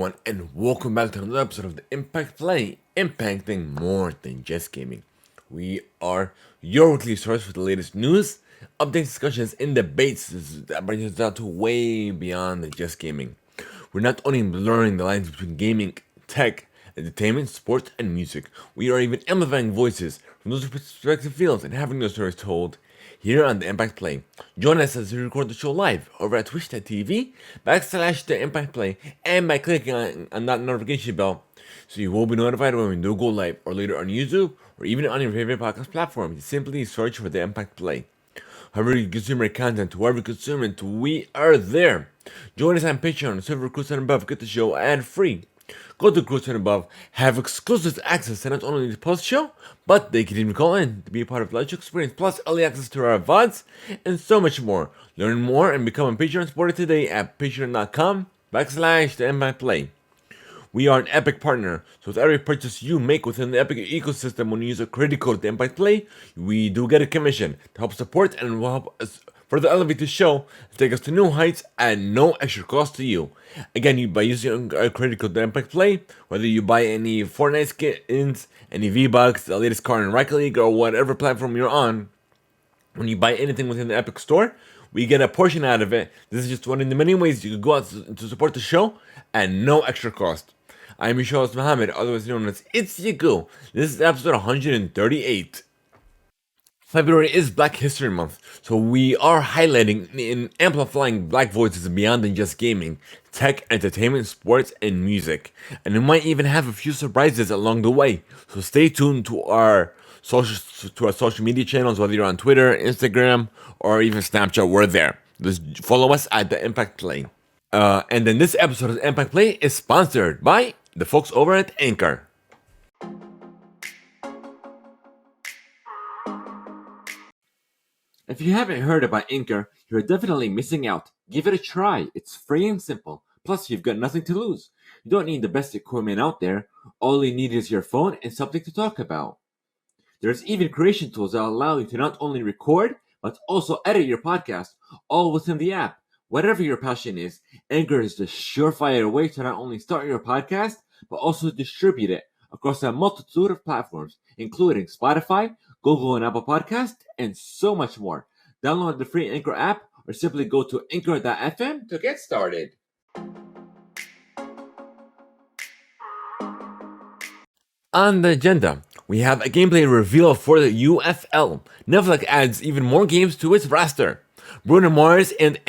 everyone, and welcome back to another episode of the Impact Play, impacting more than just gaming. We are your weekly source for the latest news, updates, discussions, and debates that brings us down to way beyond than just gaming. We're not only blurring the lines between gaming, tech, entertainment, sports, and music, we are even amplifying voices from those respective fields and having those stories told here on the Impact Play. Join us as we record the show live over at twitch.tv/the Impact Play and by clicking on that notification bell so you will be notified when we do go live or later on YouTube or even on your favorite podcast platform. You simply search for the Impact Play. However you consume our content, whoever you consume it, we are there. Join us on Patreon, server Cruise and Above, get the show ad free. Go to Cruise and Above, have exclusive access to not only the post show, but they can even call in to be a part of the live show experience, plus early access to our VODs, and so much more. Learn more and become a Patreon supporter today at patreon.com/the Impact Play. We are an Epic partner, so with every purchase you make within the Epic ecosystem when you use a credit code to Impact Play, we do get a commission to help support and will help us further elevate the show and take us to new heights at no extra cost to you. Again, by using our credit code to Impact Play, whether you buy any Fortnite skins, any V-Bucks, the latest card in Rocket League, or whatever platform you're on, when you buy anything within the Epic Store, we get a portion out of it. This is just one of the many ways you can go out to support the show at no extra cost. I am your host Mohammed, otherwise known as It's Yagu. This is episode 138. February is Black History Month, so we are highlighting and amplifying black voices beyond than just gaming, tech, entertainment, sports, and music. And we might even have a few surprises along the way, so stay tuned to our social media channels, whether you're on Twitter, Instagram, or even Snapchat. We're there. Just follow us at the Impact Play. And then this episode of Impact Play is sponsored by the folks over at Anchor. If you haven't heard about Anchor, you're definitely missing out. Give it a try. It's free and simple. Plus, you've got nothing to lose. You don't need the best equipment out there. All you need is your phone and something to talk about. There's even creation tools that allow you to not only record, but also edit your podcast, all within the app. Whatever your passion is, Anchor is the surefire way to not only start your podcast, but also distribute it across a multitude of platforms, including Spotify, Google and Apple Podcasts, and so much more. Download the free Anchor app or simply go to anchor.fm to get started. On the agenda, we have a gameplay reveal for the UFL. Netflix adds even more games to its roster. Bruno Mars and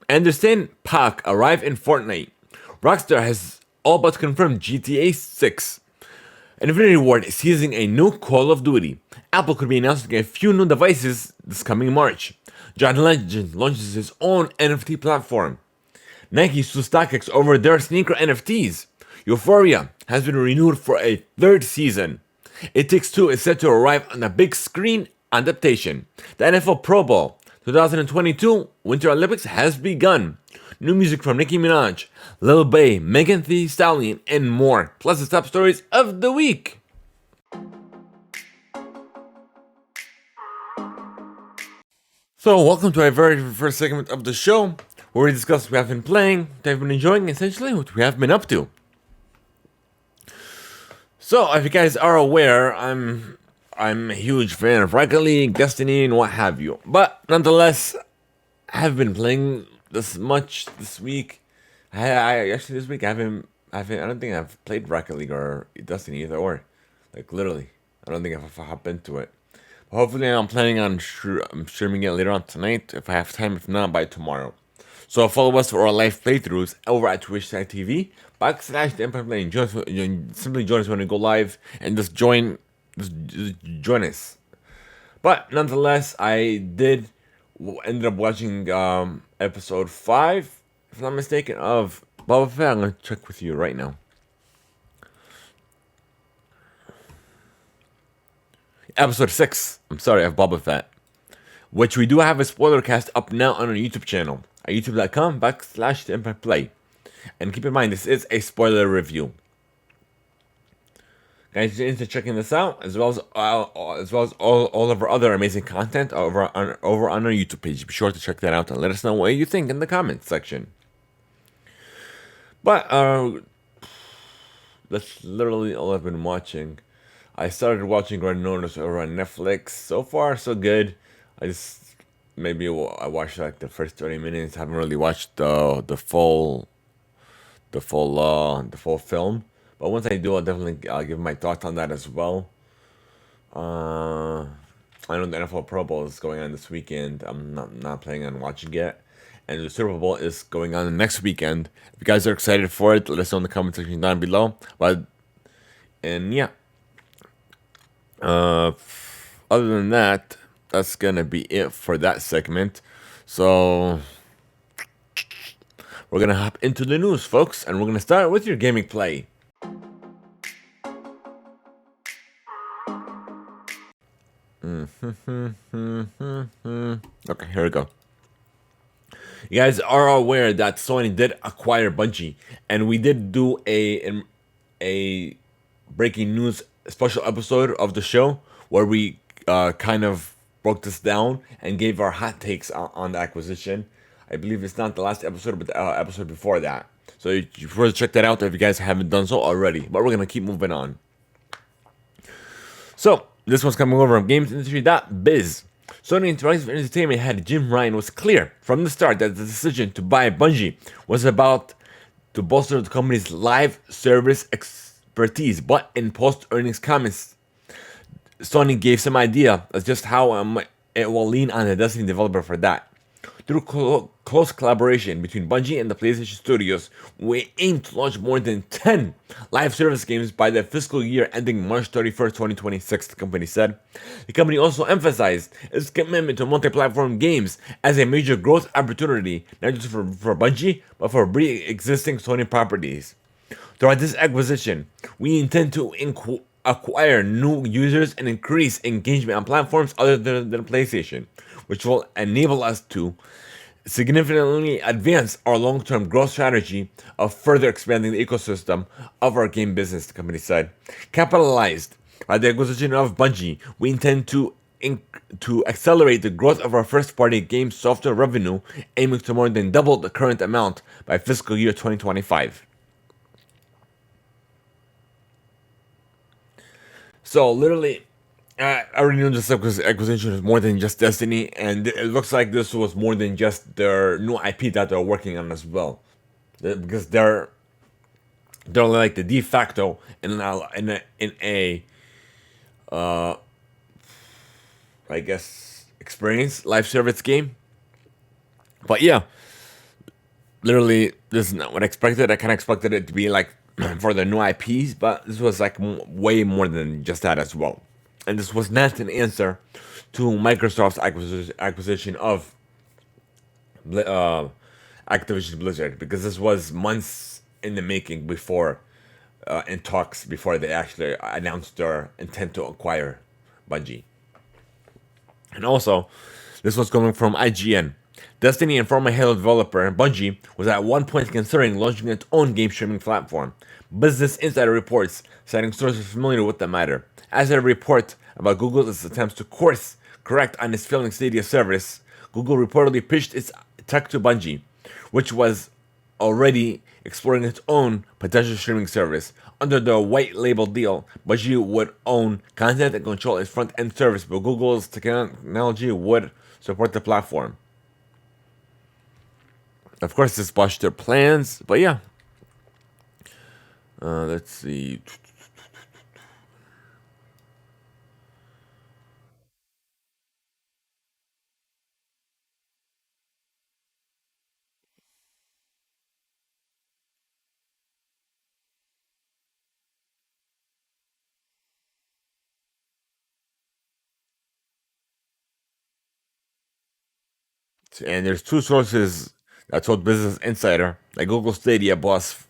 Anderson .Paak arrive in Fortnite. Rockstar has all but confirmed GTA 6. Infinity Ward is teasing a new Call of Duty. Apple could be announcing a few new devices this coming March. John Legend launches his own NFT platform. Nike sues StockX over their sneaker NFTs. Euphoria has been renewed for a third season. It Takes Two is set to arrive on a big screen adaptation. The NFL Pro Bowl 2022 Winter Olympics has begun. New music from Nicki Minaj, Lil Bae, Megan Thee Stallion, and more. Plus the top stories of the week. So, welcome to our very first segment of the show, where we discuss what we have been playing, what I've been enjoying, essentially what we have been up to. So, if you guys are aware, I'm a huge fan of Rocket League, Destiny, and what have you. But nonetheless, I have been playing this much this week. I actually this week I don't think I've played Rocket League or Destiny either or. Like literally, I don't think I've hopped into it. But hopefully, I'm planning on streaming it later on tonight if I have time. If not, by tomorrow. So follow us for our live playthroughs over at twitch.tv/the Impact Play. Simply join us when we go live and just join us. But nonetheless, I ended up watching episode 5, if I'm not mistaken, of Boba Fett. I'm going to check with you right now. Episode 6, of Boba Fett, which we do have a spoiler cast up now on our YouTube channel at youtube.com/the Impact Play. And keep in mind, this is a spoiler review. Guys, you're into checking this out, as well as all of our other amazing content over on our YouTube page. Be sure to check that out and let us know what you think in the comments section. But that's literally all I've been watching. I started watching Red Notice over on Netflix. So far, so good. I just I watched like the first 30 minutes. Haven't really watched the full film. But once I do, I'll definitely give my thoughts on that as well. Uh, I know the NFL Pro Bowl is going on this weekend. I'm not planning on watching it. And the Super Bowl is going on the next weekend. If you guys are excited for it, let us know in the comment section down below. And yeah, uh, other than that, that's gonna be it for that segment. So we're gonna hop into the news, folks, and we're gonna start with your gaming play. Okay, here we go. You guys are aware that Sony did acquire Bungie, and we did do a breaking news special episode of the show where we kind of broke this down and gave our hot takes on the acquisition. I believe it's not the last episode, but the episode before that. So you should check that out if you guys haven't done so already. But we're gonna keep moving on. So this one's coming over from GamesIndustry.biz. Sony Interactive Entertainment head Jim Ryan was clear from the start that the decision to buy Bungie was about to bolster the company's live service expertise, but in post-earnings comments, Sony gave some idea of just how it will lean on the Destiny developer for that. Through close collaboration between Bungie and the PlayStation Studios, we aim to launch more than 10 live service games by the fiscal year ending March 31st, 2026, the company said. The company also emphasized its commitment to multi-platform games as a major growth opportunity, not just for Bungie, but for pre-existing Sony properties. Throughout this acquisition, we intend to acquire new users and increase engagement on platforms other than PlayStation, which will enable us to significantly advance our long-term growth strategy of further expanding the ecosystem of our game business, the company said. Capitalized by the acquisition of Bungie, we intend to accelerate the growth of our first-party game software revenue, aiming to more than double the current amount by fiscal year 2025. So literally, I already knew this acquisition was more than just Destiny, and it looks like this was more than just their new IP that they're working on as well, because they're like the de facto in a I guess experience live service game. But yeah, literally, this is not what I expected. I kind of expected it to be like for the new IPs, but this was like way more than just that as well. And this was not an answer to Microsoft's acquisition of Activision Blizzard, because this was months in the making before, in talks before they actually announced their intent to acquire Bungie. And also, this was coming from IGN. Destiny and former Halo developer Bungie was at one point considering launching its own game streaming platform. Business Insider reports, citing sources familiar with the matter. As a report about Google's attempts to course correct on its failing Stadia service, Google reportedly pitched its tech to Bungie, which was already exploring its own potential streaming service. Under the white label deal, Bungie would own content and control its front end service, but Google's technology would support the platform. Of course, this botched their plans, but yeah. Let's see. And there's two sources that told Business Insider that Google Stadia boss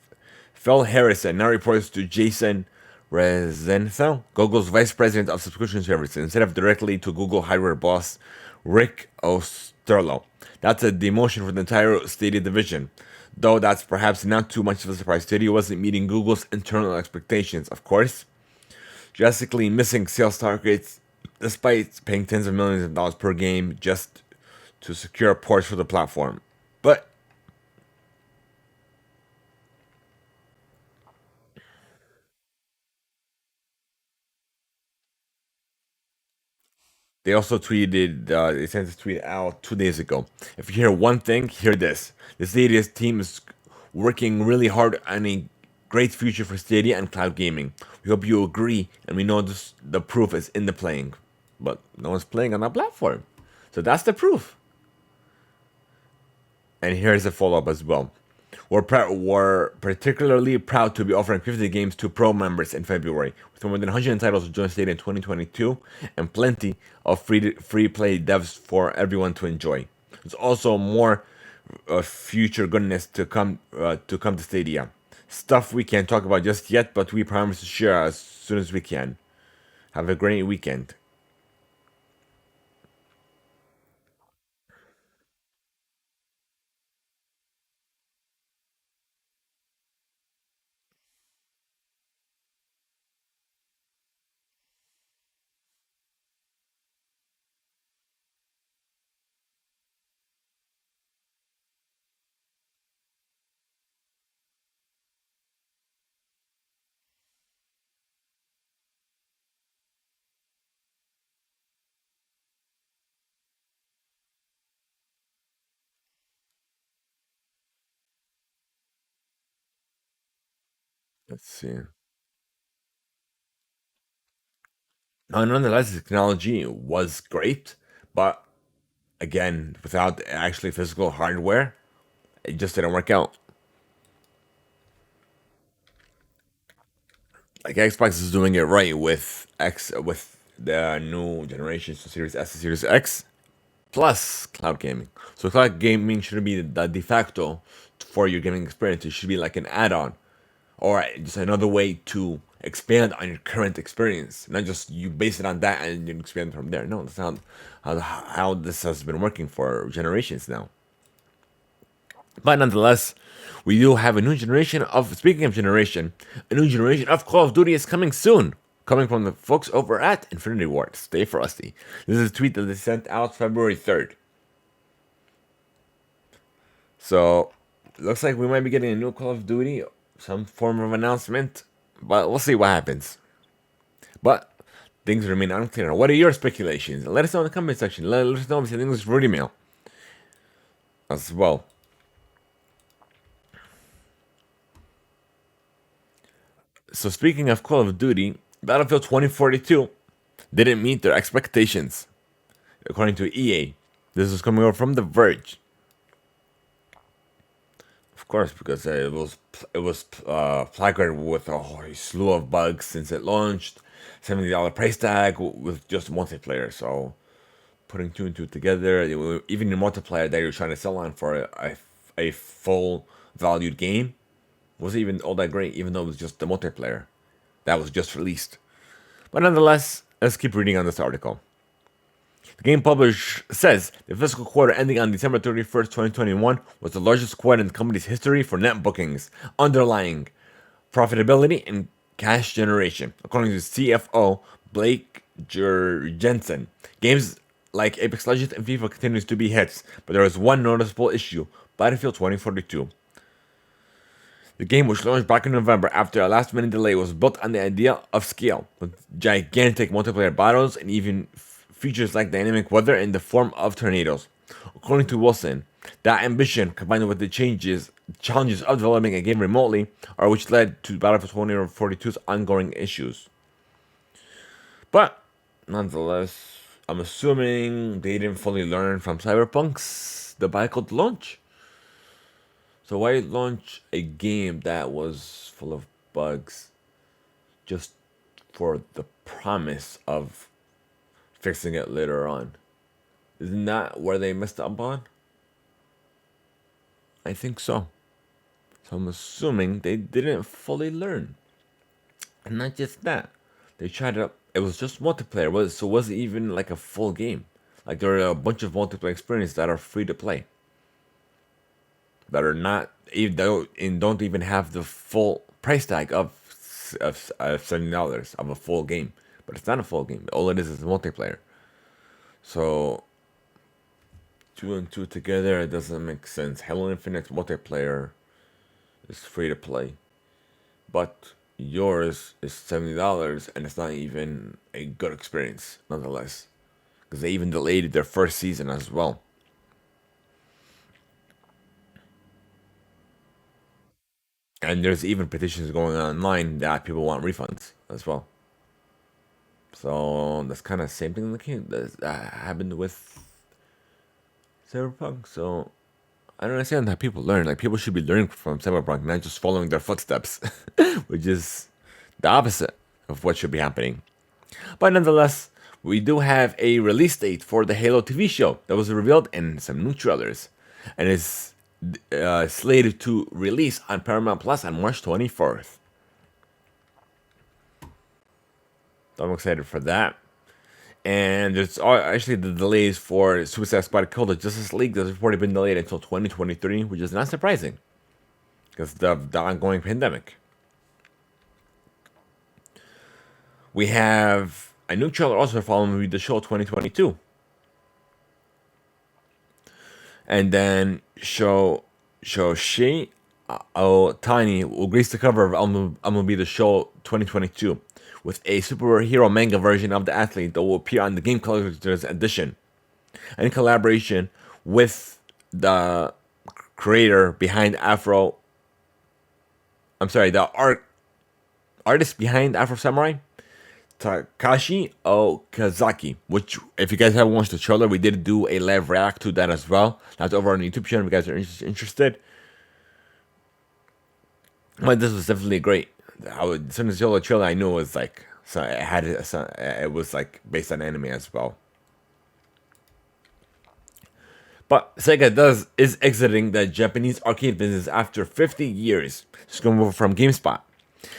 Phil Harrison now reports to Jason Rezenthal, Google's vice president of subscription services, instead of directly to Google hardware boss Rick Osterloh. That's a demotion for the entire Stadia division, though that's perhaps not too much of a surprise. Stadia wasn't meeting Google's internal expectations, of course, drastically missing sales targets despite paying tens of millions of dollars per game just to secure ports for the platform. But They also tweeted, they sent this tweet out 2 days ago. If you hear one thing, hear this. The Stadia's team is working really hard on a great future for Stadia and cloud gaming. We hope you agree, and we know this, the proof is in the playing. But no one's playing on that platform. So that's the proof. And here's a follow up as well. We're particularly proud to be offering 50 games to Pro members in February, with more than 100 titles to join Stadia in 2022, and plenty of free play devs for everyone to enjoy. There's also more future goodness to come to Stadia. Stuff we can't talk about just yet, but we promise to share as soon as we can. Have a great weekend. Let's see. Now, nonetheless, the technology was great, but again, without actually physical hardware, it just didn't work out. Like Xbox is doing it right with the new generations, so Series S and Series X plus cloud gaming. So cloud gaming shouldn't be the de facto for your gaming experience. It should be like an add-on or just another way to expand on your current experience, not just you base it on that and you expand from there. No, that's not how this has been working for generations now. But nonetheless, we do have a new generation of, speaking of generation, a new generation of Call of Duty is coming soon. Coming from the folks over at Infinity Ward. Stay frosty. This is a tweet that they sent out February 3rd. So, looks like we might be getting a new Call of Duty, some form of announcement, but we'll see what happens. But things remain unclear. What are your speculations? Let us know in the comment section. Let us know if you think this is for email as well. So speaking of Call of Duty, Battlefield 2042 didn't meet their expectations, according to EA. This is coming over from The Verge. Of course, because it was plagued with a whole slew of bugs since it launched. $70 price tag with just multiplayer. So putting two and two together, even the multiplayer that you're trying to sell on for a full valued game wasn't even all that great, even though it was just the multiplayer that was just released. But nonetheless, let's keep reading on this article. The game publisher says the fiscal quarter ending on December 31st, 2021 was the largest quarter in the company's history for net bookings, underlying profitability and cash generation, according to CFO Blake Jensen. Games like Apex Legends and FIFA continues to be hits, but there is one noticeable issue: Battlefield 2042. The game, which launched back in November after a last-minute delay, was built on the idea of scale, with gigantic multiplayer battles and even features like dynamic weather in the form of tornadoes. According to Wilson, that ambition, combined with the challenges of developing a game remotely, are which led to Battlefield 2042's ongoing issues. But nonetheless, I'm assuming they didn't fully learn from Cyberpunk's debacle launch. So why launch a game that was full of bugs just for the promise of fixing it later on? Isn't that where they messed up on? I think so. So I'm assuming they didn't fully learn. And not just that. They tried to, it was just multiplayer, so it wasn't even like a full game. Like there are a bunch of multiplayer experiences that are free to play. That are not even and don't even have the full price tag of $70 of a full game. But it's not a full game. All it is multiplayer. So two and two together, it doesn't make sense. Halo Infinite multiplayer is free to play, but yours is $70 and it's not even a good experience nonetheless. because they even delayed their first season as well. And there's even petitions going on online that people want refunds as well. So that's kind of same thing that happened with Cyberpunk. So I don't understand how people learn. Like people should be learning from Cyberpunk, not just following their footsteps, which is the opposite of what should be happening. But nonetheless, we do have a release date for the Halo TV show that was revealed in some new trailers, and is slated to release on Paramount Plus on March 24th. So I'm excited for that. And there's actually the delays for Suicide Squad Kill the Justice League that's reported been delayed until 2023, which is not surprising because the ongoing pandemic. We have a new trailer also following the show 2022. And then Shoshi Tiny will grace the cover of MLB The Show 2022 with a superhero manga version of the athlete that will appear on the Game Collector's Edition, in collaboration with the creator behind Afro. I'm sorry, the artist behind Afro Samurai, Takashi Okazaki. Which, if you guys haven't watched the trailer, we did do a live react to that as well. That's over on the YouTube channel if you guys are interested. But this was definitely great. As soon as you saw the trailer, I knew it was like so it was like based on anime as well. But Sega is exiting the Japanese arcade business after 50 years. Just going over from GameSpot.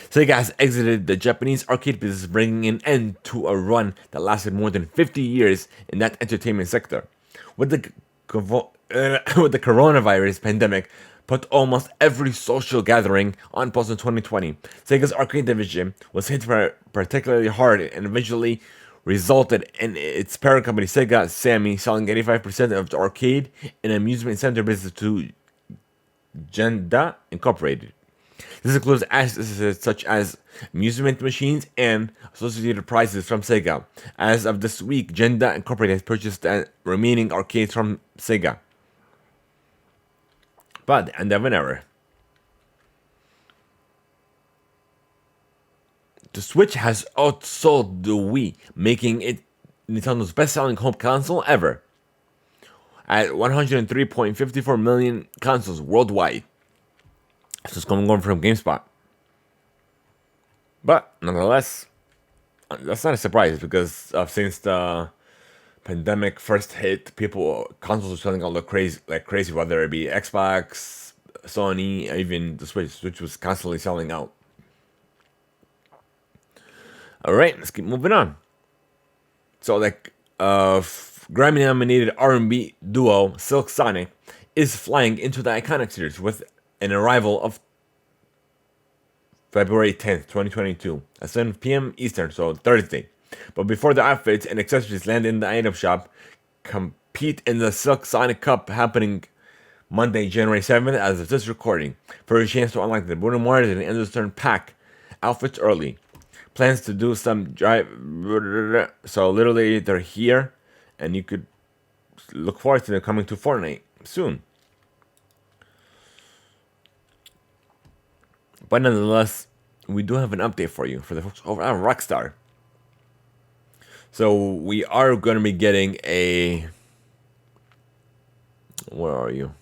Sega has exited the Japanese arcade business, bringing an end to a run that lasted more than 50 years in that entertainment sector. With the with the coronavirus pandemic put almost every social gathering on pause in 2020, Sega's arcade division was hit particularly hard and eventually resulted in its parent company Sega Sammy selling 85% of the arcade and amusement center business to Genda Incorporated. This includes assets such as amusement machines and associated prizes from Sega. As of this week, Genda Incorporated has purchased the remaining arcades from Sega. But the end of an era. The Switch has outsold the Wii, making it Nintendo's best-selling home console ever, at 103.54 million consoles worldwide. This is going from GameSpot. But nonetheless, that's not a surprise because since the pandemic first hit, consoles were selling out like crazy, whether it be Xbox, Sony, even the Switch. Switch was constantly selling out. All right, let's keep moving on. So, like, Grammy-nominated R&B duo Silk Sonic is flying into the iconic series with an arrival of February 10th, 2022, at 7 p.m. Eastern, so Thursday. But before the outfits and accessories land in the item shop, compete in the Silk Sonic Cup happening Monday, January 7th, as of this recording, for a chance to unlock the Bruno Mars and Anderson pack outfits early. Plans to do some drive. So literally, they're here, and you could look forward to them coming to Fortnite soon. But nonetheless, we do have an update for you for the folks over at Rockstar. So we are going to be getting a. Where are you?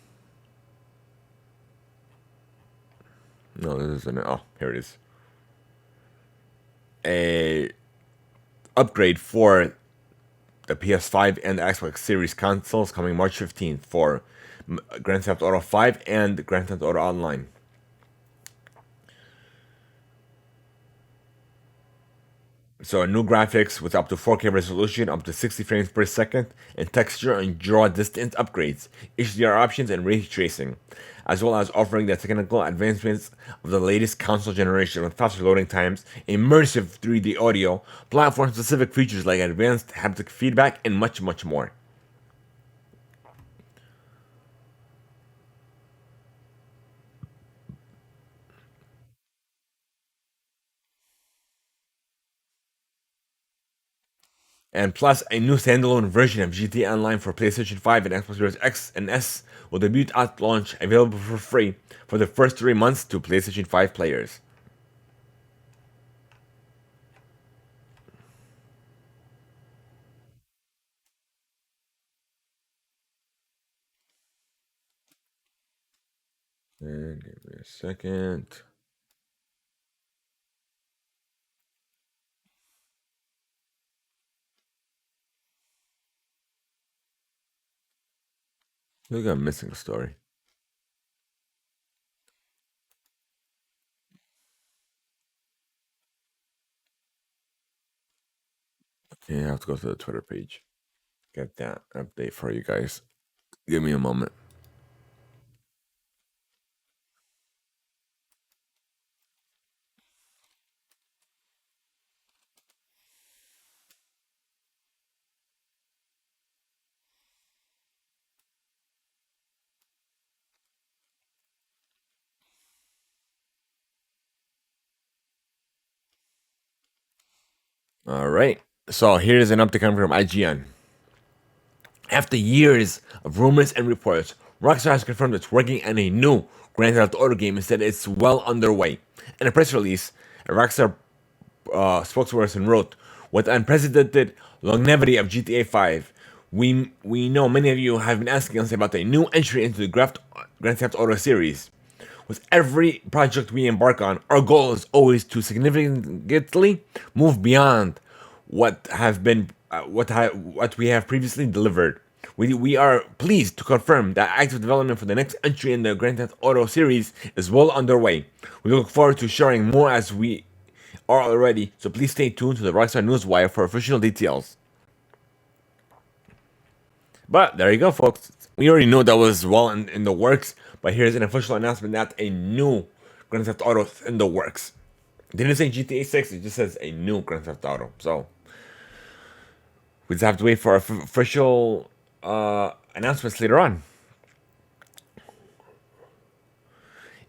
No, this isn't it. Oh, here it is. A upgrade for the PS5 and the Xbox Series consoles coming March 15th for Grand Theft Auto 5 and Grand Theft Auto Online. So new graphics with up to 4K resolution, up to 60 frames per second, and texture and draw distance upgrades, HDR options, and ray tracing, as well as offering the technical advancements of the latest console generation with faster loading times, immersive 3D audio, platform-specific features like advanced haptic feedback, and much, much more. And plus, a new standalone version of GTA Online for PlayStation 5 and Xbox Series X and S will debut at launch, available for free for the first 3 months to PlayStation 5 players. And give me a second. Look, I'm missing a story. Okay, I have to go to the Twitter page. Get that update for you guys. Give me a moment. All right. So here's an update coming from IGN. After years of rumors and reports, Rockstar has confirmed it's working on a new Grand Theft Auto game and said it's well underway. In a press release, a Rockstar spokesperson wrote, "With the unprecedented longevity of GTA 5, we know many of you have been asking us about a new entry into the Grand Theft Auto series. With every project we embark on, our goal is always to significantly move beyond what we have previously delivered. We are pleased to confirm that active development for the next entry in the Grand Theft Auto series is well underway. We look forward to sharing more as we are already, so please stay tuned to the Rockstar Newswire for official details." But there you go, folks. We already knew that was well in the works, but here's an official announcement that a new Grand Theft Auto is in the works. It didn't say GTA 6, it just says a new Grand Theft Auto. So we just have to wait for official announcements later on.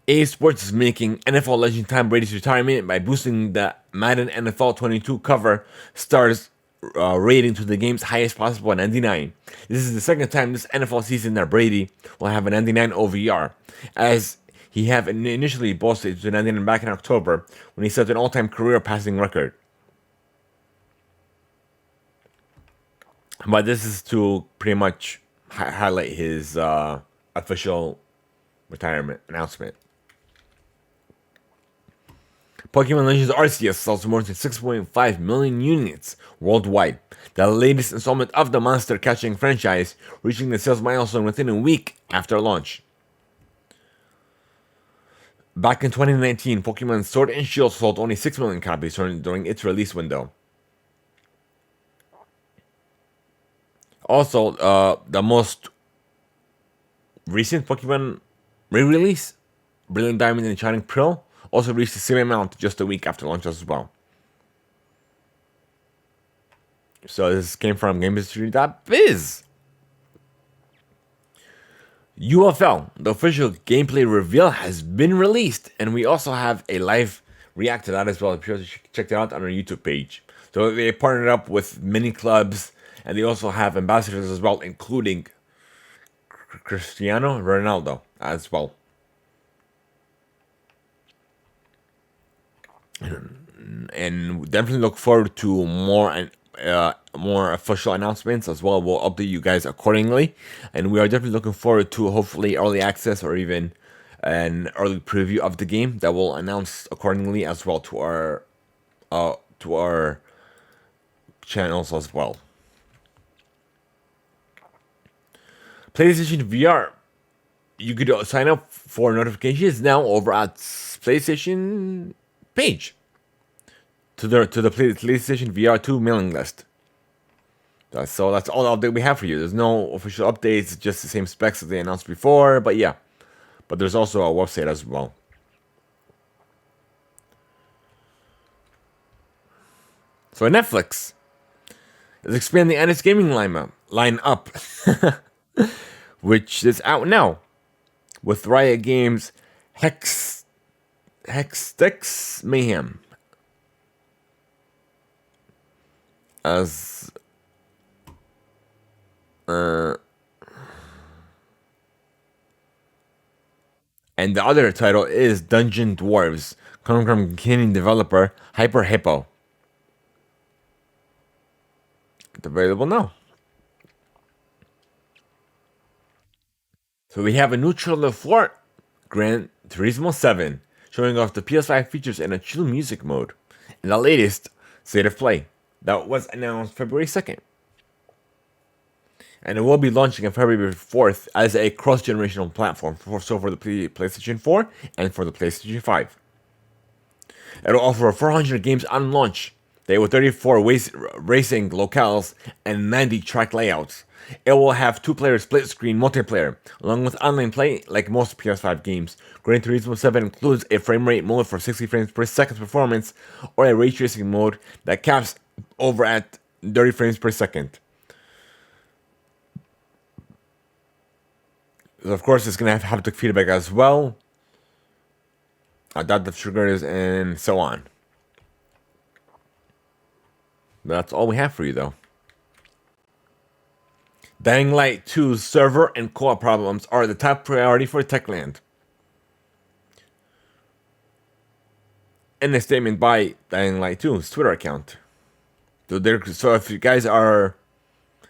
EA Sports is making NFL legend Tom Brady's retirement by boosting the Madden NFL 22 cover stars rating to the game's highest possible 99. This is the second time this NFL season that Brady will have a 99 OVR, as he had initially boasted to 99 back in October when he set an all-time career passing record. But this is to pretty much highlight his official retirement announcement. Pokemon Legends Arceus sells more than 6.5 million units worldwide, the latest installment of the monster catching franchise, reaching the sales milestone within a week after launch. Back in 2019, Pokemon Sword and Shield sold only 6 million copies during its release window. Also, the most recent Pokemon re-release, Brilliant Diamond and Shining Pearl, also reached the same amount just a week after launch as well. So this came from GameHistory.biz. UFL, the official gameplay reveal, has been released, and we also have a live react to that as well. Be sure to check that out on our YouTube page. So they partnered up with many clubs, and they also have ambassadors as well, including Cristiano Ronaldo as well. And definitely look forward to more official announcements as well. We'll update you guys accordingly, and we are definitely looking forward to hopefully early access or even an early preview of the game that will announce accordingly as well to our channels as well. PlayStation VR, you could sign up for notifications now over at PlayStation page to the PlayStation VR 2 mailing list. So that's all the update we have for you. There's no official updates, just the same specs that they announced before. But yeah, but there's also a website as well. So Netflix is expanding its gaming lineup, which is out now with Riot Games' Hextech Mayhem as And the other title is Dungeon Dwarves, coming from gaming developer Hyper Hippo. It's available now. So we have a new trailer for Gran Turismo 7, showing off the PS5 features in a chill music mode, and the latest state of play that was announced February 2nd. And it will be launching on February 4th as a cross-generational platform, for the PlayStation 4 and for the PlayStation 5. It'll offer 400 games on launch. They will 34 racing locales and 90 track layouts. It will have two-player split-screen multiplayer, along with online play like most PS5 games. Gran Turismo 7 includes a frame rate mode for 60 frames per second performance, or a ray tracing mode that caps over at 30 frames per second. So of course, it's going to have haptic feedback as well, adaptive triggers, and so on. That's all we have for you, though. Dying Light 2's server and co-op problems are the top priority for Techland. In a statement by Dying Light 2's Twitter account. So if you guys are,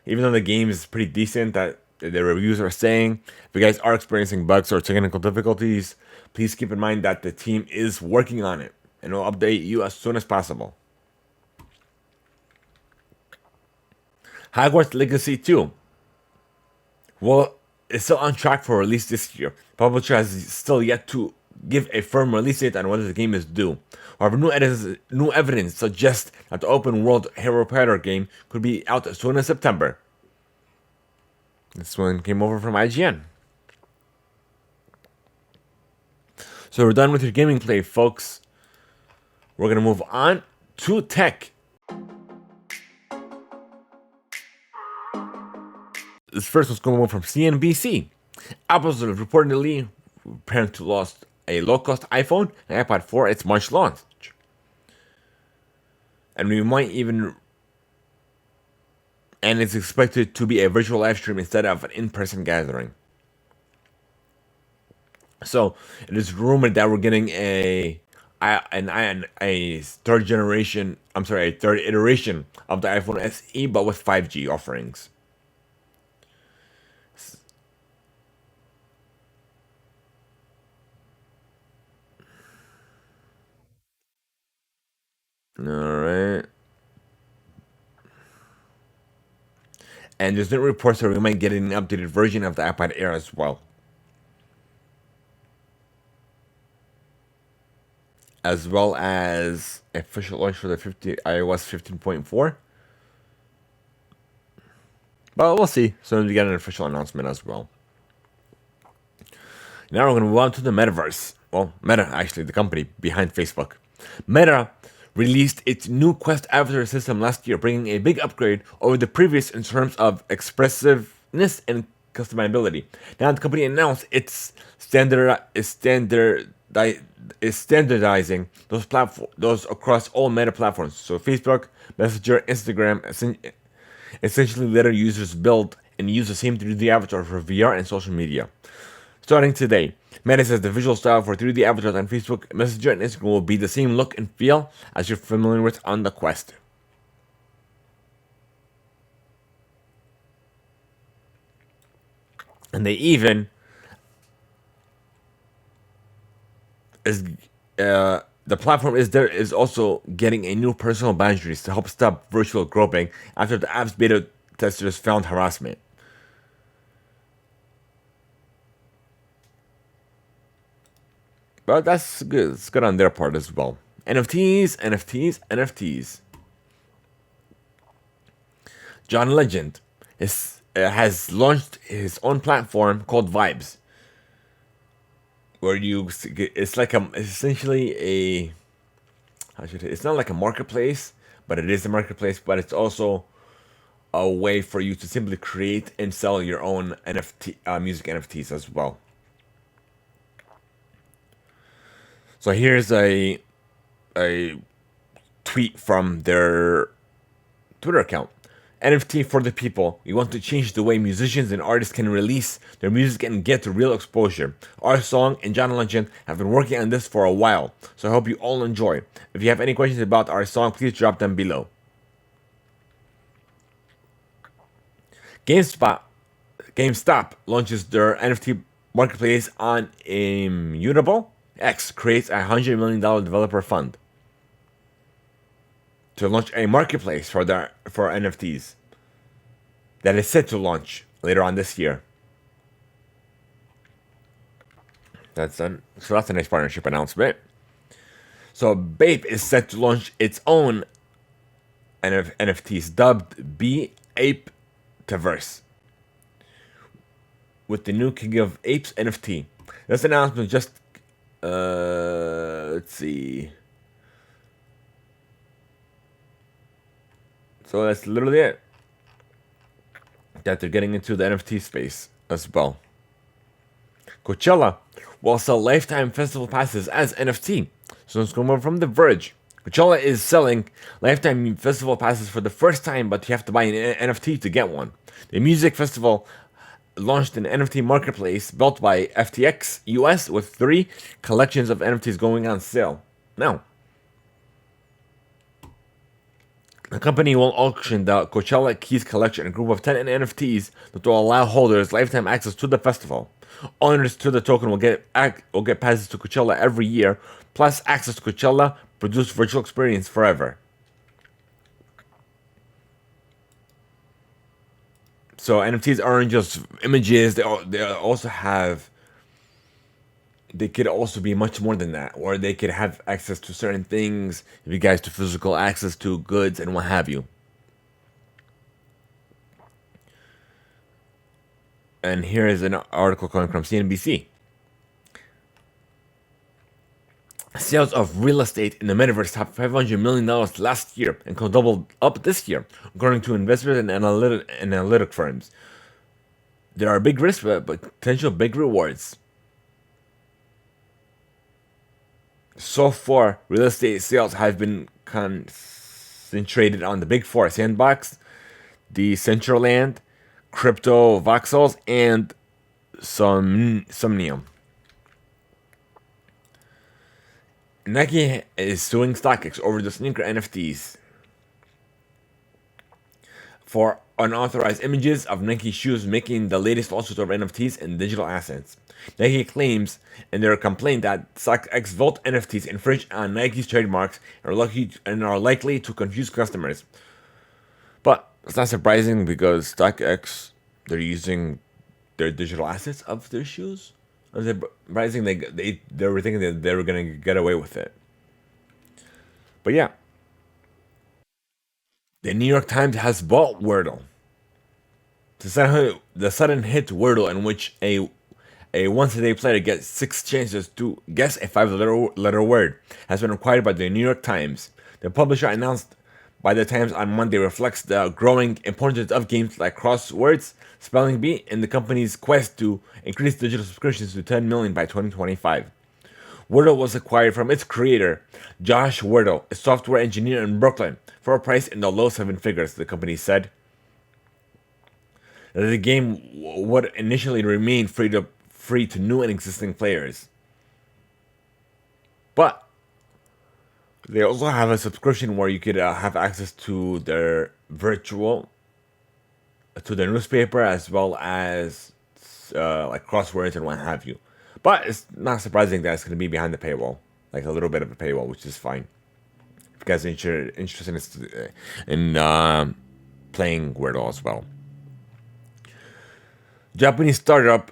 even though the game is pretty decent, that the reviews are saying, if you guys are experiencing bugs or technical difficulties, please keep in mind that the team is working on it and will update you as soon as possible. Hogwarts Legacy 2. Well, it's still on track for release this year. Publisher has still yet to give a firm release date on whether the game is due. However, new evidence suggests that the open world Harry Potter game could be out as soon as September. This one came over from IGN. So we're done with your gaming play, folks. We're going to move on to tech. This first one's going to move from CNBC. Apple's reportedly preparing to launch a low-cost iPhone and iPad for its March launch. And we might even... And it's expected to be a virtual live stream instead of an in-person gathering. So it is rumored that we're getting a third iteration of the iPhone SE, but with 5G offerings. All right. And there's no reports that we might get an updated version of the iPad Air as well. As well as official launch for the iOS 15.4. But we'll see. So we get an official announcement as well. Now we're going to move on to the metaverse. Well, Meta, actually, the company behind Facebook. Meta released its new Quest avatar system last year, bringing a big upgrade over the previous in terms of expressiveness and customizability. Now the company announced it's standardizing those across all Meta platforms. So Facebook, Messenger, Instagram, essentially let users build and use the same 3D avatar for VR and social media. Starting today, Meta says the visual style for 3D avatars on Facebook, Messenger, and Instagram will be the same look and feel as you're familiar with on the Quest. And they even the platform is also getting a new personal boundaries to help stop virtual groping after the app's beta testers found harassment. But that's good. It's good on their part as well. NFTs. John Legend has launched his own platform called Vibes, where it's essentially it's not like a marketplace, but it is a marketplace. But it's also a way for you to simply create and sell your own music NFTs as well. So here's a tweet from their Twitter account. NFT for the people. We want to change the way musicians and artists can release their music and get real exposure. Our song and John Legend have been working on this for a while, so I hope you all enjoy. If you have any questions about our song, please drop them below. GameSpot, GameStop launches their NFT marketplace on Immutable. X creates a $100 million developer fund to launch a marketplace for NFTs that is set to launch later on this year. That's a nice partnership announcement. So Bape is set to launch its own NFTs dubbed Ape-taverse with the new King of Apes NFT. This announcement just let's see. So that's literally it. That they're getting into the NFT space as well. Coachella will sell lifetime festival passes as NFT. So it's coming from The Verge. Coachella is selling lifetime festival passes for the first time, but you have to buy an NFT to get one. The music festival launched an NFT marketplace built by FTX US with 3 collections of NFTs going on sale. Now, the company will auction the Coachella Keys collection, a group of 10 NFTs that will allow holders lifetime access to the festival. Owners to the token will get passes to Coachella every year, plus access to Coachella produced virtual experience forever. So NFTs aren't just images; they also have. They could also be much more than that, or they could have access to certain things, if you guys to physical access to goods and what have you. And here is an article coming from CNBC. Sales of real estate in the metaverse topped $500 million last year and could double up this year, according to investors and analytic firms. There are big risks, but potential big rewards. So far, real estate sales have been concentrated on the big four: Sandbox, Decentraland, Crypto Voxels, and Somnium. Nike is suing StockX over the sneaker NFTs for unauthorized images of Nike shoes, making the latest lawsuit over NFTs and digital assets. Nike claims in their complaint that StockX Vault NFTs infringe on Nike's trademarks and are likely to confuse customers. But it's not surprising because StockX, they're using their digital assets of their shoes. It's surprising they were thinking that they were going to get away with it. But yeah. The New York Times has bought Wordle. The sudden hit Wordle, in which a once-a-day player gets 6 chances to guess a 5-letter word, has been acquired by the New York Times. The publisher announced by the Times on Monday reflects the growing importance of games like crosswords, spelling bee, and the company's quest to increase digital subscriptions to 10 million by 2025. Wordle was acquired from its creator, Josh Wordle, a software engineer in Brooklyn, for a price in the low 7 figures, the company said. The game would initially remain free to new and existing players. But they also have a subscription where you could have access to their newspaper, as well as like crosswords and what have you. But it's not surprising that it's going to be behind the paywall, like a little bit of a paywall, which is fine. If you guys are interested in playing Wordle as well. Japanese startup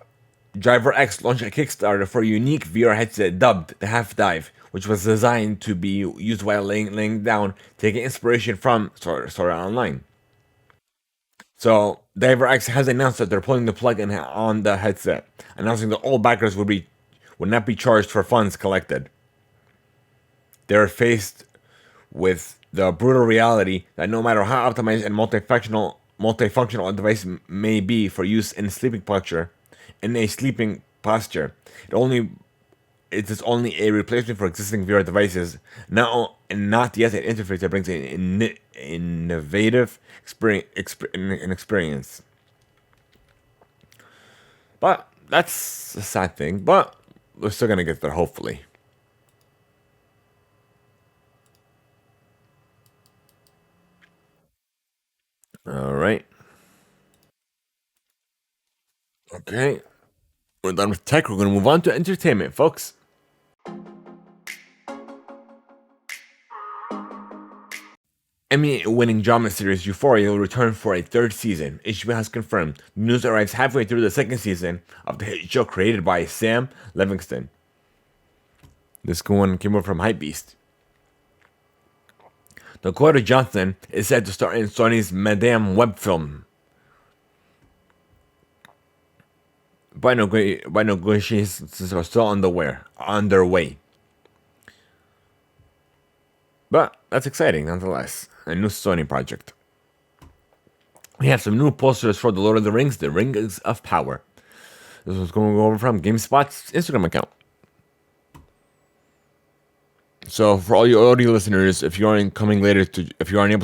Driver X launched a Kickstarter for a unique VR headset dubbed the Half Dive, which was designed to be used while laying down, taking inspiration from Sword Art Online. So, Driver X has announced that they're pulling the plug on the headset, announcing that all backers would not be charged for funds collected. They're faced with the brutal reality that no matter how optimized and multifunctional a device may be for use in a sleeping posture, it is only a replacement for existing VR devices, not yet an interface that brings innovative experience. But that's a sad thing. But we're still gonna get there, hopefully. All right. Okay. We're done with tech. We're gonna move on to entertainment, folks. Emmy-winning drama series Euphoria will return for a third season. HBO has confirmed. The news arrives halfway through the second season of the hit show created by Sam Levinson. This one came over from Hypebeast. Dakota Johnson is said to star in Sony's Madame Web film. But negotiations are still underway. But that's exciting nonetheless. A new Sony project. We have some new posters for The Lord of the Rings, The Rings of Power. This was going over from GameSpot's Instagram account. So for all your audio listeners, if you aren't able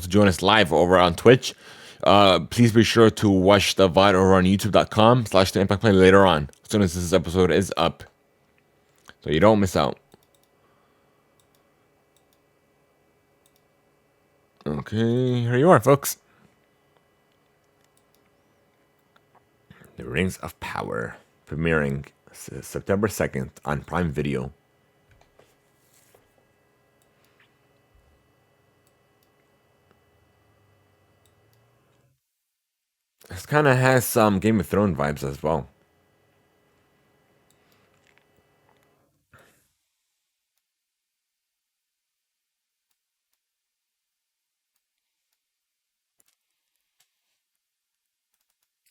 to join us live over on Twitch, please be sure to watch the VOD over on youtube.com/TheImpactPlay later on, as soon as this episode is up, so you don't miss out. Okay, here you are, folks. The Rings of Power, premiering September 2nd on Prime Video. This kind of has some Game of Thrones vibes as well.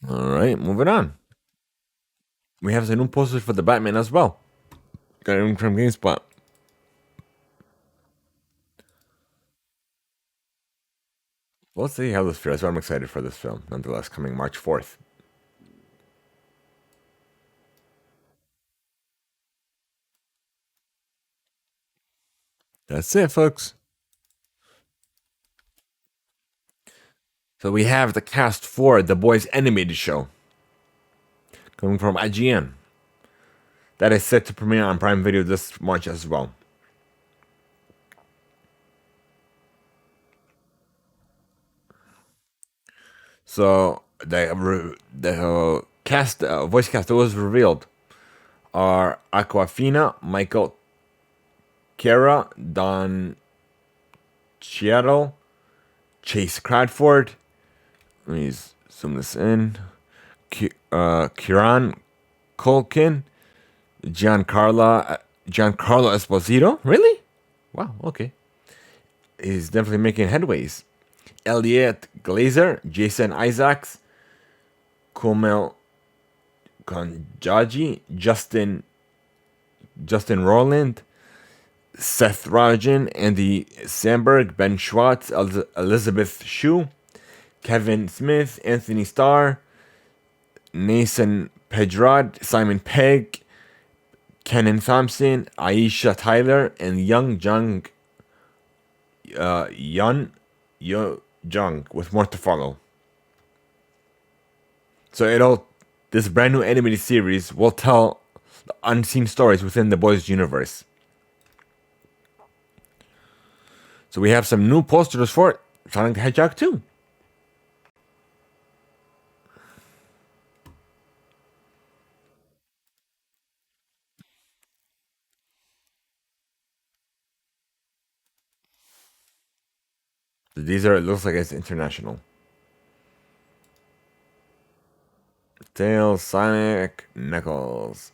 All right, moving on. We have some new posters for the Batman as well. Got it from GameSpot. We'll see how this feels. I'm excited for this film, nonetheless, coming March 4th. That's it, folks. So we have the cast for The Boys animated show, coming from IGN. That is set to premiere on Prime Video this March as well. So the cast, voice cast that was revealed are Aquafina, Michael Kara, Don Cheadle, Chase Cradford. Let me zoom this in. Kieran Culkin, Giancarlo Esposito. Really? Wow. Okay. He's definitely making headways. Elliot Glazer, Jason Isaacs, Kumel Konjaji, Justin Rowland, Seth Rogen, Andy Samberg, Ben Schwartz, Elizabeth Shue, Kevin Smith, Anthony Starr, Nathan Pedrad, Simon Pegg, Kenan Thompson, Aisha Tyler, and Yun Jung, with more to follow. So this brand new animated series will tell the unseen stories within the Boys universe. So we have some new posters for it. Sonic the Hedgehog 2. It looks like it's international. Tails, Sonic, Knuckles.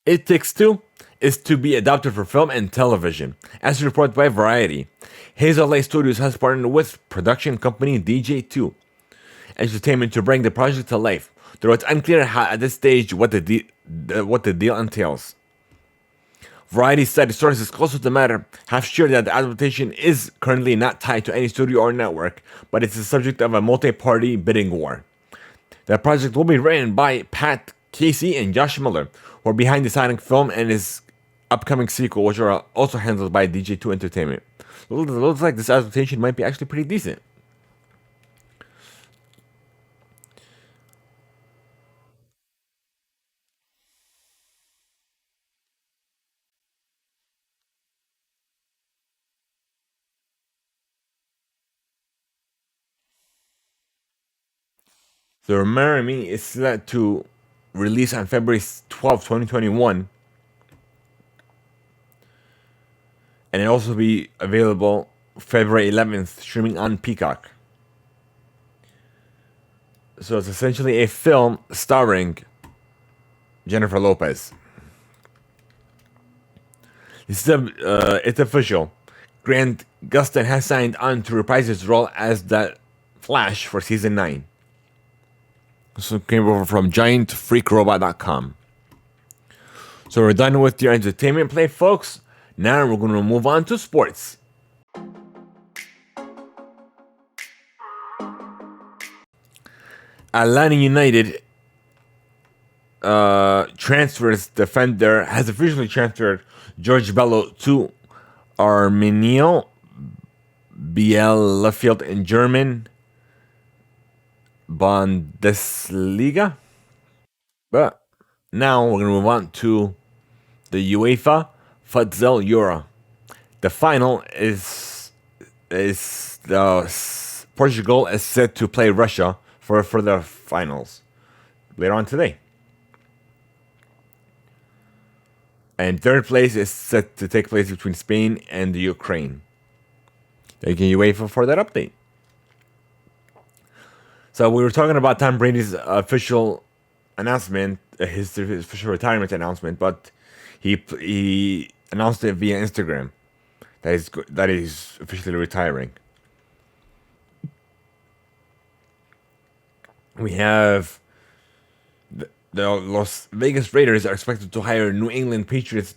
It Takes Two is to be adapted for film and television, as reported by Variety. Hazel Lake Studios has partnered with production company DJ2 Entertainment to bring the project to life, though it's unclear at this stage what the deal entails. Variety study sources close to the matter have shared that the adaptation is currently not tied to any studio or network, but it's the subject of a multi-party bidding war. The project will be written by Pat Casey and Josh Miller, who are behind the Sonic film and his upcoming sequel, which are also handled by DJ2 Entertainment. Looks like this adaptation might be actually pretty decent. The Marry Me is set to release on February 12th, 2021, and it also be available February 11th, streaming on Peacock. So it's essentially a film starring Jennifer Lopez. It's official. Grant Gustin has signed on to reprise his role as the Flash for season 9. This came over from GiantFreakRobot.com. So we're done with your entertainment play, folks. Now we're going to move on to sports. Atlanta United transfers defender has officially transferred George Bello to Arminio Bielefeld in German Bundesliga. But now we're going to move on to the UEFA Futsal Euro. The final is Portugal is set to play Russia for the finals later on today. And third place is set to take place between Spain and the Ukraine. Thank you, UEFA, for that update. So we were talking about Tom Brady's official announcement, his official retirement announcement, but he announced it via Instagram that he's officially retiring. We have the Las Vegas Raiders are expected to hire New England Patriots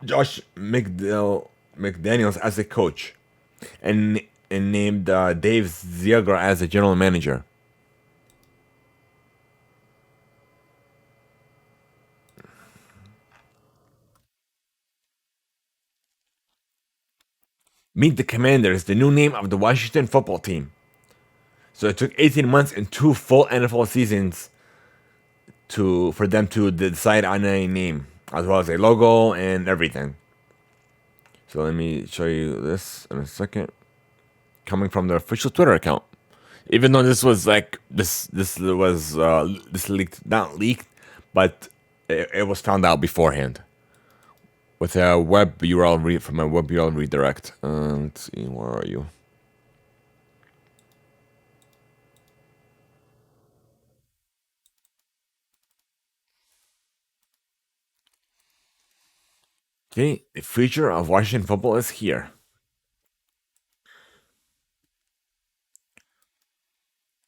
Josh McDaniels as a coach, and named Dave Ziegler as a general manager. Meet the Commanders, the new name of the Washington football team. So it took 18 months and 2 full NFL seasons for them to decide on a name, as well as a logo and everything. So let me show you this in a second. Coming from their official Twitter account. Even though this was like this leaked, not leaked, but it was found out beforehand with a web URL from a web URL redirect. Let's see, where are you? Okay, the future of Washington football is here.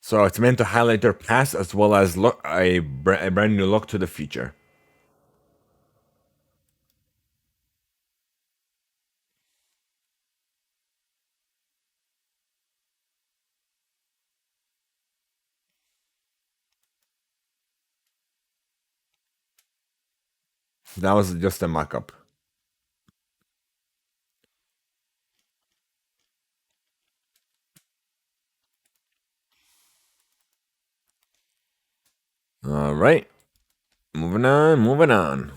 So it's meant to highlight their past as well as look a brand new look to the future. That was just a mock-up. All right, moving on.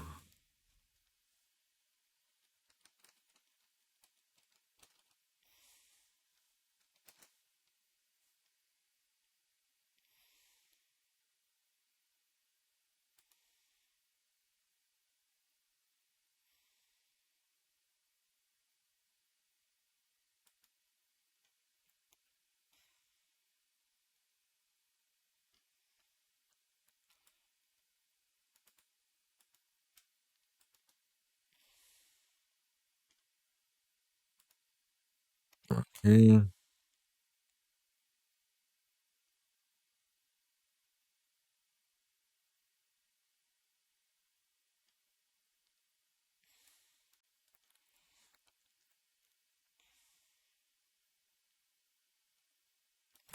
Okay.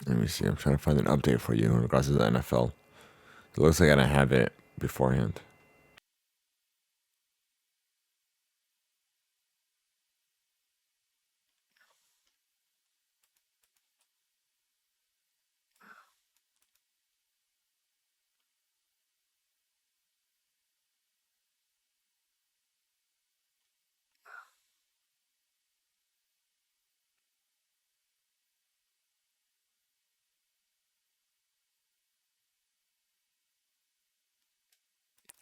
Let me see. I'm trying to find an update for you in regards to the NFL. It looks like I don't have it beforehand.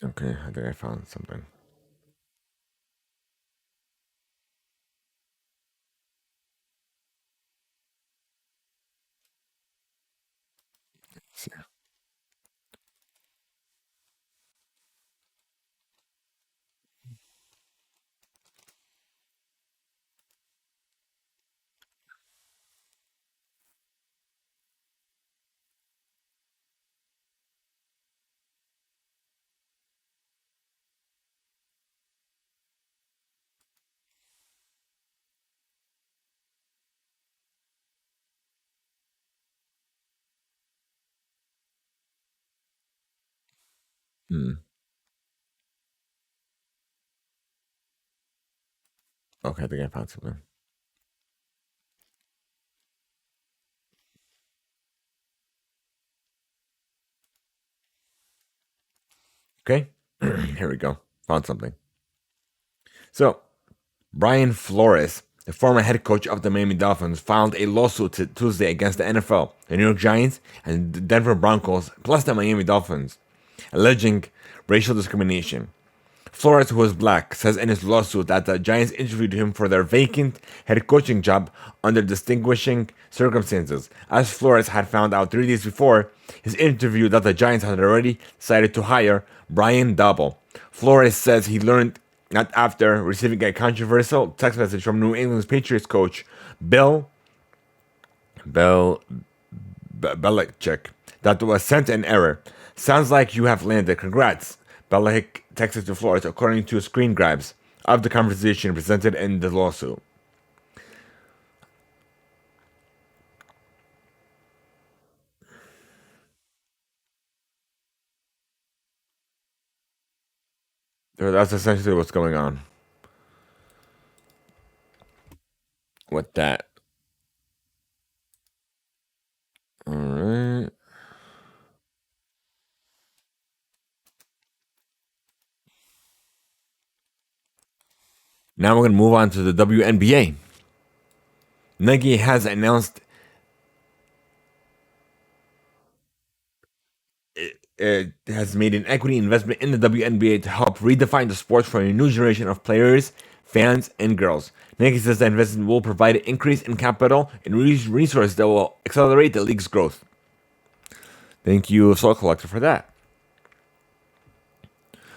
Okay, I think I found something. Let's see. Hmm. Okay, I think I found something. Okay, here we go. Found something. So, Brian Flores, the former head coach of the Miami Dolphins, filed a lawsuit Tuesday against the NFL, the New York Giants, and the Denver Broncos, plus the Miami Dolphins, alleging racial discrimination. Flores, who is black, says in his lawsuit that the Giants interviewed him for their vacant head coaching job under distinguishing circumstances, as Flores had found out 3 days before his interview that the Giants had already decided to hire Brian Double. Flores says he learned that after receiving a controversial text message from New England's Patriots coach Bill Bel Belichick that was sent in error. Sounds like you have landed. Congrats. Belichick texted to Flores according to screen grabs of the conversation presented in the lawsuit. So that's essentially what's going on with that. Alright. Now we're going to move on to the WNBA. Nike has announced it has made an equity investment in the WNBA to help redefine the sport for a new generation of players, fans, and girls. Nike says the investment will provide an increase in capital and resources that will accelerate the league's growth. Thank you, Soul Collector, for that.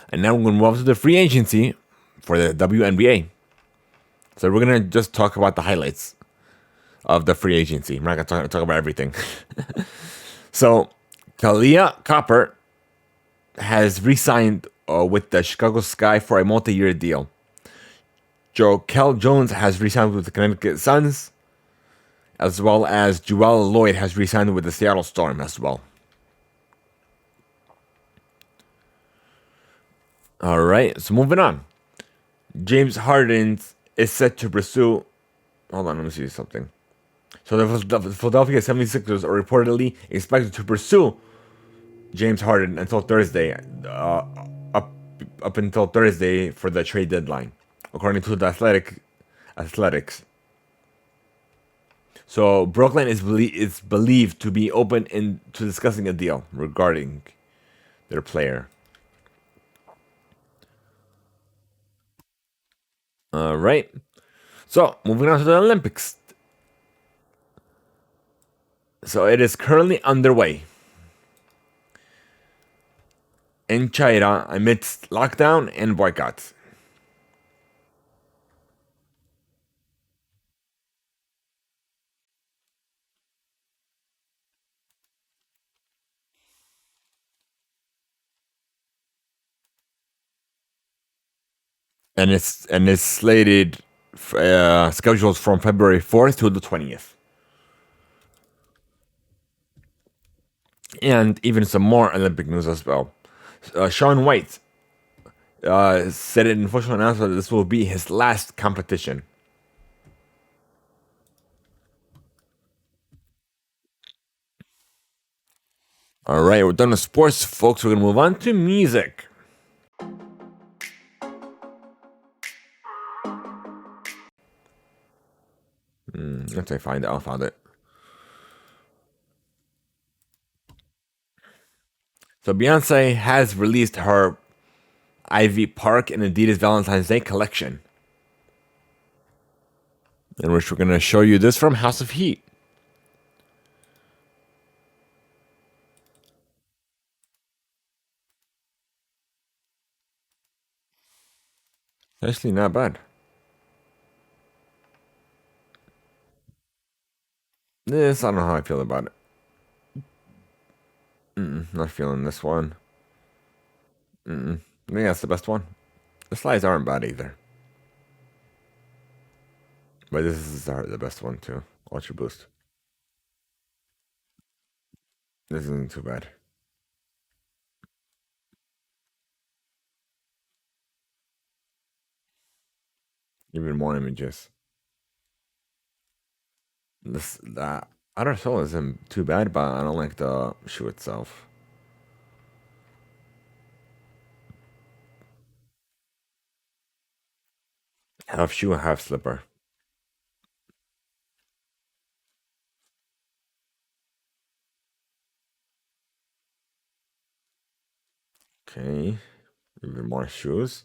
And now we're going to move on to the free agency for the WNBA. So we're going to just talk about the highlights of the free agency. We're not going to talk about everything. So, Kalia Copper has re-signed with the Chicago Sky for a multi-year deal. Jokel Jones has re-signed with the Connecticut Suns, as well as Joel Lloyd has re-signed with the Seattle Storm as well. All right, so moving on. James Harden is set to pursue. Hold on, let me see something. So the Philadelphia 76ers are reportedly expected to pursue James Harden until Thursday, up until Thursday for the trade deadline, according to the Athletics. So Brooklyn is believed to be open to discussing a deal regarding their player. All right. So moving on to the Olympics. So it is currently underway in China amidst lockdown and boycotts. And it's slated scheduled from February 4th to the 20th. And even some more Olympic news as well. Shaun White said in an official announcement that this will be his last competition. All right, we're done with sports, folks. We're going to move on to music. Once I find it, I'll find it. So Beyonce has released her Ivy Park and Adidas Valentine's Day collection, in which we're going to show you this from House of Heat. Actually, not bad. This, I don't know how I feel about it. Not feeling this one. I think that's the best one. The slides aren't bad either. But this is the best one too. Ultra Boost. This isn't too bad. Even more images. This that Outer Soul isn't too bad, but I don't like the shoe itself. Half shoe, half slipper. Okay, even more shoes.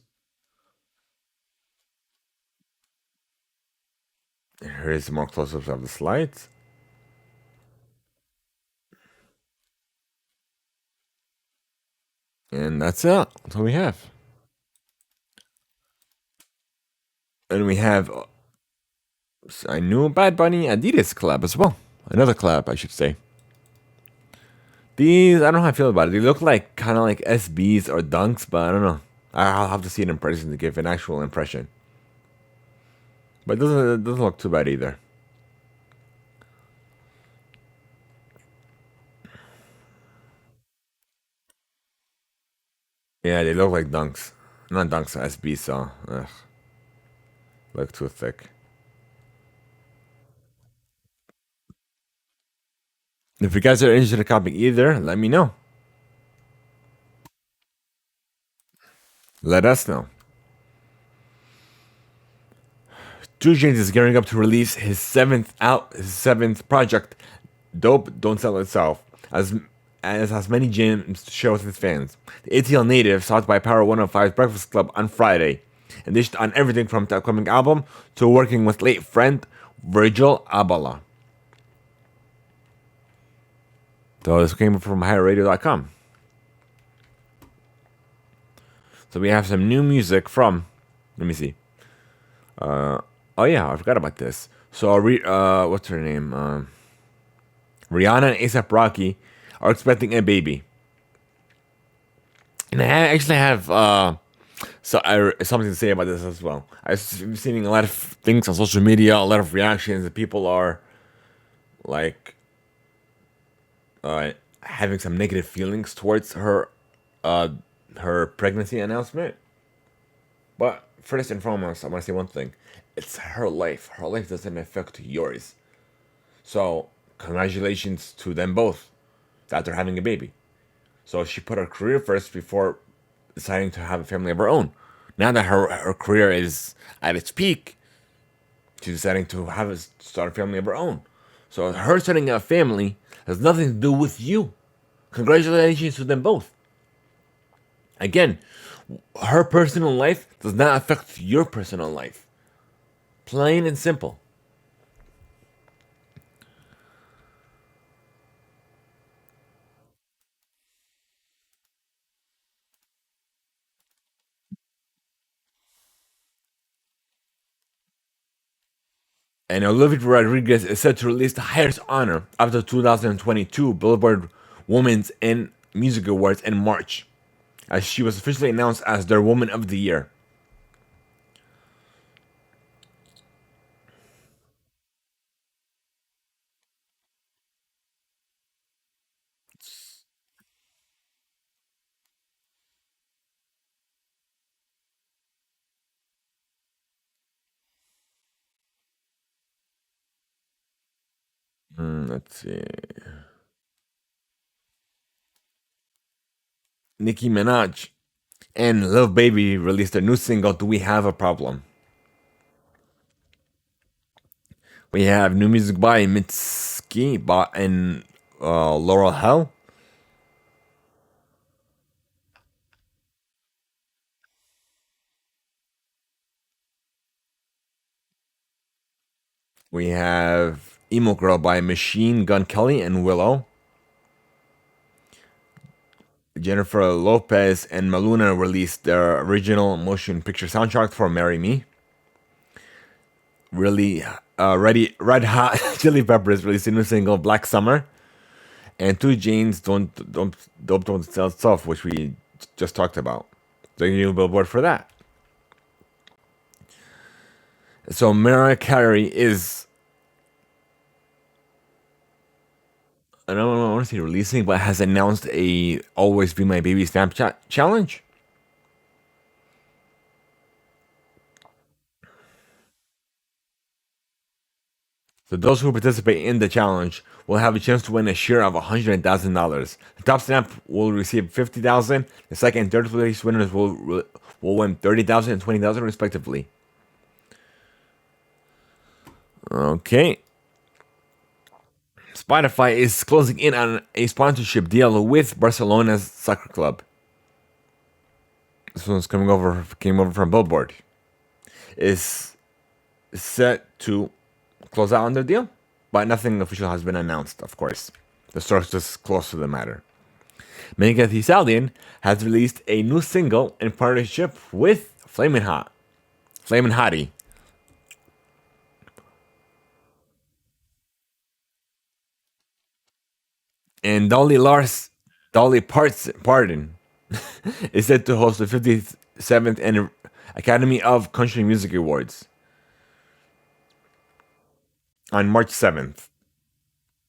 Here's more close-ups of the slides, and that's it. That's all we have. And we have a new Bad Bunny Adidas collab as well. Another collab, I should say. These, I don't know how I feel about it. They look like kind of like SBs or Dunks, but I don't know. I'll have to see it in person to give an actual impression. But it doesn't look too bad either. Yeah, they look like Dunks. Not Dunks, SBs, so look too thick. If you guys are interested in copying either, let me know. Let us know. 2 Chainz is gearing up to release his seventh project, Dope Don't Sell Itself, as has many gems to share with his fans. The ATL native sought by Power 105's Breakfast Club on Friday, and dished on everything from the upcoming album to working with late friend Virgil Abloh. So this came from highradio.com. So we have some new music from, let me see. Oh yeah, I forgot about this. So what's her name? Rihanna and ASAP Rocky are expecting a baby, and I actually have something to say about this as well. I've seen a lot of things on social media, a lot of reactions, and people are like having some negative feelings towards uh, her pregnancy announcement. But first and foremost, I want to say one thing: it's her life. Her life doesn't affect yours. So congratulations to them both that they're having a baby. So she put her career first before deciding to have a family of her own. Now that her career is at its peak, she's deciding to start a family of her own. So her starting a family has nothing to do with you. Congratulations to them both. Again, her personal life does not affect your personal life. Plain and simple. And Olivia Rodriguez is set to release the highest honor of the 2022 Billboard Women's in Music Awards in March, as she was officially announced as their Woman of the Year. Let's see. Nicki Minaj and Lil Baby released a new single, Do We Have a Problem? We have new music by Mitski and Laurel Hell. We have Emo Girl by Machine Gun Kelly and Willow. Jennifer Lopez and Maluna released their original motion picture soundtrack for Marry Me. Red Hot Chili Peppers released a new single, Black Summer. And Two Janes don't sell stuff, which we just talked about. So you new billboard for that. So Mariah Carey is, I don't want to say releasing, but has announced a Always Be My Baby Snapchat challenge. So those who participate in the challenge will have a chance to win a share of $100,000. The top snap will receive $50,000. The second and third place winners will win $30,000 and $20,000 respectively. Okay. Spotify is closing in on a sponsorship deal with Barcelona's soccer club. This one's came over from Billboard. Is set to close out on the deal, but nothing official has been announced, of course. The source is close to the matter. Megan Thee Stallion has released a new single in partnership with Flamin' Hottie. And Dolly Parton is set to host the 57th Academy of Country Music Awards on March 7th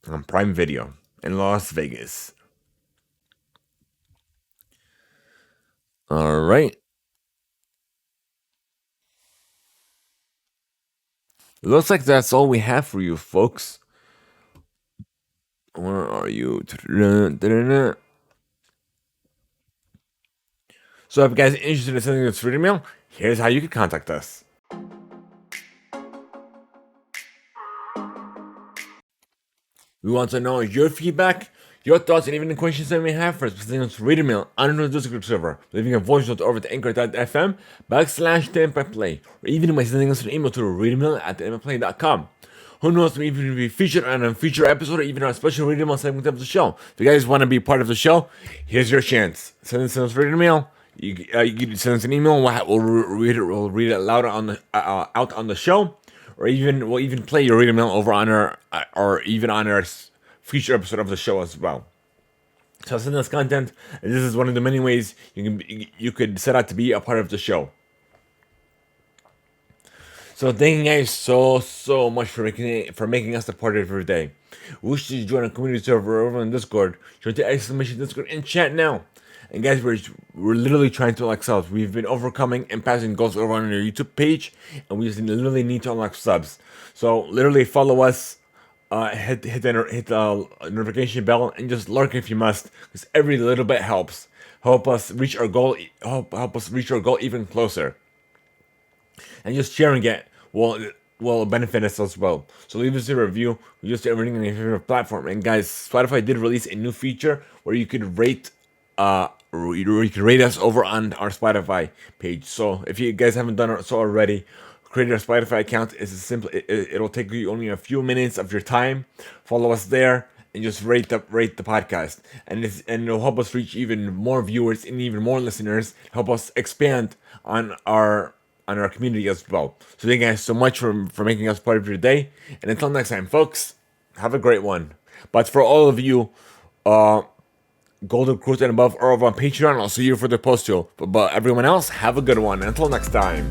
on Prime Video in Las Vegas. All right. Looks like that's all we have for you, folks. Where are you? So if you guys are interested in sending us free email, here's how you can contact us. We want to know your feedback, your thoughts, and even the questions that you may have for us. Sending us read email on the Discord server, leaving a voice note over to anchor.fm/THEIMPACTPLAY, or even by sending us an email to reademail@theimpactplay.com. Who knows, maybe even be featured on a future episode or even on a special read email segment of the show. If you guys want to be part of the show, here's your chance. Send us read email. You can send us an email. We'll read it. We'll read it loud on the out on the show, or we'll even play your read email over on our or even on our future episode of the show as well. So send us content, and this is one of the many ways you could set out to be a part of the show. So thank you guys so much for making us a part of your day. We wish you to join our community server over on Discord. Join the exclamation Discord and chat now. And guys, we're literally trying to unlock subs. We've been overcoming and passing goals over on our YouTube page, and we just literally need to unlock subs. So literally follow us, hit the notification bell, and just lurk if you must, because every little bit helps. Help us reach our goal. Help us reach our goal even closer. And just sharing it will benefit us as well. So leave us a review. We just do everything on your favorite platform. And guys, Spotify did release a new feature where you could rate us over on our Spotify page. So if you guys haven't done so already, create a Spotify account. It's simple. It'll take you only a few minutes of your time. Follow us there and just rate the podcast, and it'll help us reach even more viewers and even more listeners. Help us expand on our community as well. So thank you guys so much for making us part of your day. And until next time, folks, have a great one. But for all of you, Golden Cruise and above are over on Patreon. I'll see you for the post show. But everyone else, have a good one. Until next time.